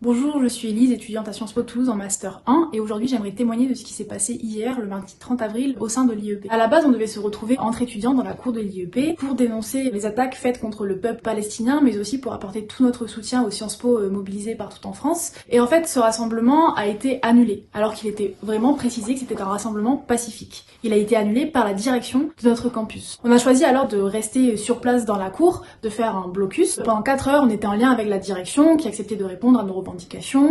Bonjour, je suis Elise, étudiante à Sciences Po Toulouse en Master 1 et aujourd'hui j'aimerais témoigner de ce qui s'est passé hier, le mardi 30 avril, au sein de l'IEP. À la base, on devait se retrouver entre étudiants dans la cour de l'IEP pour dénoncer les attaques faites contre le peuple palestinien, mais aussi pour apporter tout notre soutien aux Sciences Po mobilisés partout en France. Et en fait, ce rassemblement a été annulé, alors qu'il était vraiment précisé que c'était un rassemblement pacifique. Il a été annulé par la direction de notre campus. On a choisi alors de rester sur place dans la cour, de faire un blocus. Pendant 4 heures, on était en lien avec la direction qui acceptait de répondre à nos revendications,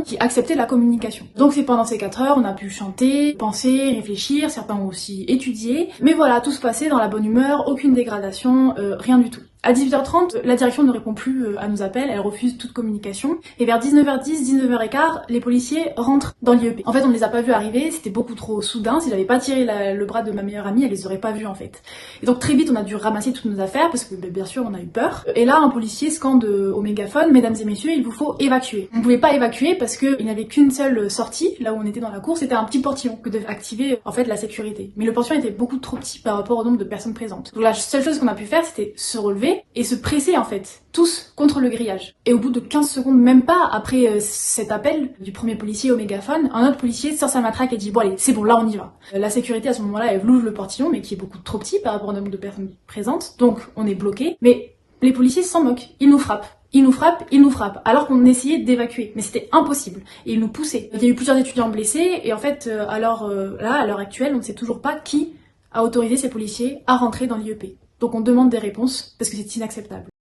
qui acceptait la communication. Donc c'est pendant ces 4 heures, on a pu chanter, penser, réfléchir, certains ont aussi étudié. Mais voilà, tout se passait dans la bonne humeur, aucune dégradation, rien du tout. À 18h30, la direction ne répond plus à nos appels, elle refuse toute communication. Et vers 19h10, 19h15, les policiers rentrent dans l'IEP. En fait, on ne les a pas vus arriver, c'était beaucoup trop soudain. Si j'avais pas tiré le bras de ma meilleure amie, elle les aurait pas vus en fait. Et donc très vite, on a dû ramasser toutes nos affaires parce que bien sûr, on a eu peur. Et là, un policier scande au mégaphone: mesdames et messieurs, il vous faut évacuer. On ne pouvait pas évacuer parce qu'il n'y avait qu'une seule sortie, là où on était dans la cour, c'était un petit portillon que devait activer en fait la sécurité. Mais le portillon était beaucoup trop petit par rapport au nombre de personnes présentes. Donc la seule chose qu'on a pu faire, c'était se relever et se presser en fait, tous contre le grillage. Et au bout de 15 secondes, même pas, après cet appel du premier policier au mégaphone, un autre policier sort sa matraque et dit: bon allez, c'est bon, là on y va. La sécurité à ce moment-là, elle ouvre le portillon, mais qui est beaucoup trop petit par rapport au nombre de personnes présentes, donc on est bloqué. Mais les policiers s'en moquent, ils nous frappent. Ils nous frappent, alors qu'on essayait d'évacuer. Mais c'était impossible. Et ils nous poussaient. Il y a eu plusieurs étudiants blessés, et en fait, à l'heure actuelle, on ne sait toujours pas qui a autorisé ces policiers à rentrer dans l'IEP. Donc on demande des réponses, parce que c'est inacceptable.